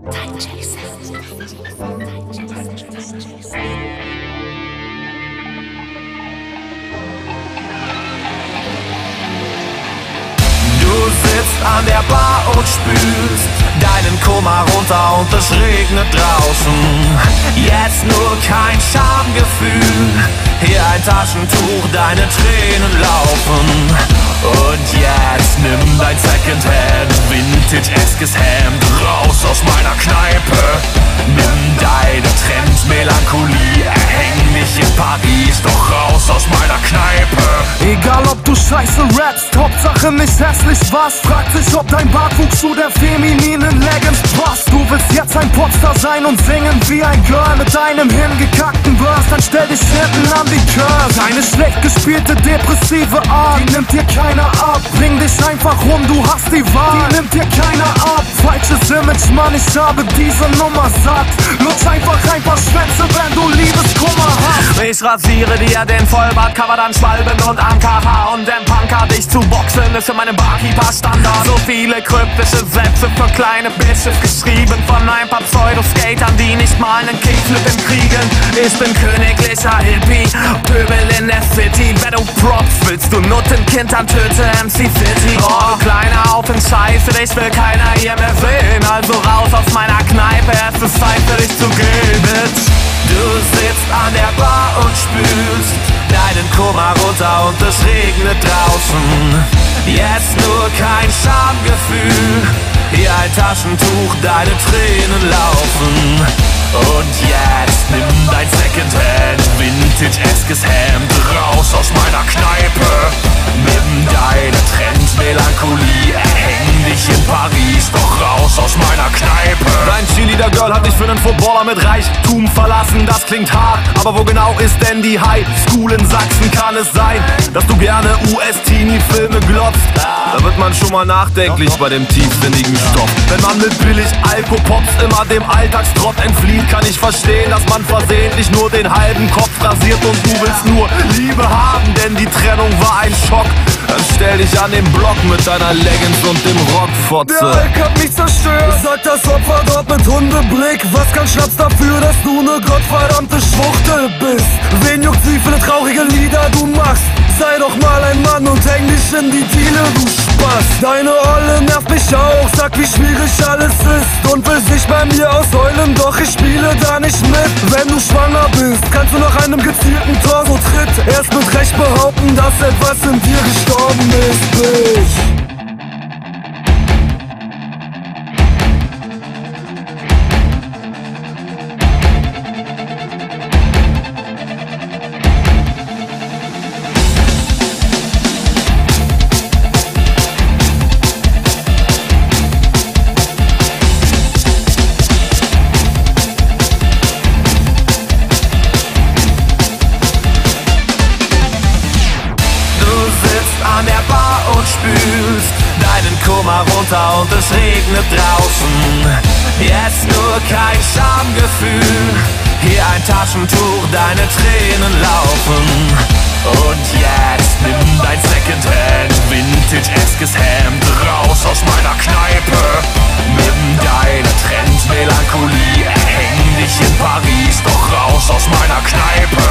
Du sitzt an der Bar und spülst deinen Kummer runter und es regnet draußen. Jetzt nur kein Schamgefühl, hier ein Taschentuch, deine Tränen laufen. Und jetzt nimm dein Secondhand Vintage-eskes Hemd raus aus meiner Kneipe. Nimm deine Trendmelancholie, erhäng mich in Paris, doch raus aus meiner Kneipe. Egal ob du scheiße rappst, Hauptsache nicht hässlich warst. Frag dich, ob dein Bartwuchs zu der femininen Leggings passt. Du willst jetzt ein Popstar sein und singen wie ein Girl mit deinem hingekackten Verse. Dann stell dich hinten an die Curse. Deine schlecht gespielte depressive Art, die nimmt dir keiner ab. Bring dich einfach um, du hast die Wahl, die nimmt dir keiner ab. Falsches Image, Mann, ich habe diese Nummer satt. Lutsch einfach ein paar Schwänze, wenn du Liebeskummer hast. Ich rasiere dir den Vollbart, cover dann Schwalben und Anker. Und den Punker, dich zu boxen, ist für meine Barkeeper Standard. So viele kryptische Sätze für kleine Bitches, geschrieben von ein paar Pseudo-Skatern, die nicht mal einen Kickflip hinkriegen. Ich bin königlicher Hippie, Pöbel in der City. Wer du Props willst, du Nuttenkind, dann töte MC City. Oh, kleiner Haufen Scheiße, dich will keiner hier mehr sehen. Also raus aus meiner Kneipe, es ist Zeit für dich zu gehen, Bitch. Du sitzt an der Bar und spülst deinen Kummer runter und es regnet draußen. Jetzt nur kein Schamgefühl, hier ein Taschentuch, deine Tränen laufen. Und jetzt nimm dein Secondhand Vintage-eskes Hemd raus aus meiner Kneipe. Nimm deine Trendmelancholie, erhäng dich in Paris, doch raus aus meiner Kneipe. Dein Cheerleader-Girl hat dich für einen Footballer mit Reichtum verlassen, das klingt hart, aber wo genau ist denn die High School in Sachsen? Kann es sein, dass du gerne US-Teenie-Filme glotzt? Da wird man schon mal nachdenklich bei dem tiefsinnigen Stoff. Wenn man mit billig Alkopops immer dem Alltagstrott entflieht, kann ich verstehen, dass man versehentlich nur den halben Kopf rasiert und du willst nur Liebe haben, denn die Trennung war ein Schock. Dann stell dich an den Block mit deiner Leggings und dem Rockfotze. Der Alk hat mich zerstört, sagt das Opfer dort mit Hundeblick. Was kann Schnaps dafür, dass du ne gottverdammte Schwuchtel bist? Wen juckt, wie viele traurige Lieder du machst? Sei doch mal ein Mann und häng dich in die Diele, du Spaß. Deine Olle nervt mich auch, sagt wie schwierig alles ist und will sich bei mir ausheulen, doch ich spiele da nicht mit. Wenn du schwanger bist, kannst du nach einem gezielten Torso-Tritt erst mit Recht behaupten, dass etwas in dir gestorben ist, Bitch. An der Bar und spülst deinen Kummer runter und es regnet draußen. Jetzt nur kein Schamgefühl, hier ein Taschentuch, deine Tränen laufen. Und jetzt nimm dein Secondhand Vintage-eskes Hemd raus aus meiner Kneipe. Nimm deine Trendmelancholie, erhäng dich in Paris, doch raus aus meiner Kneipe.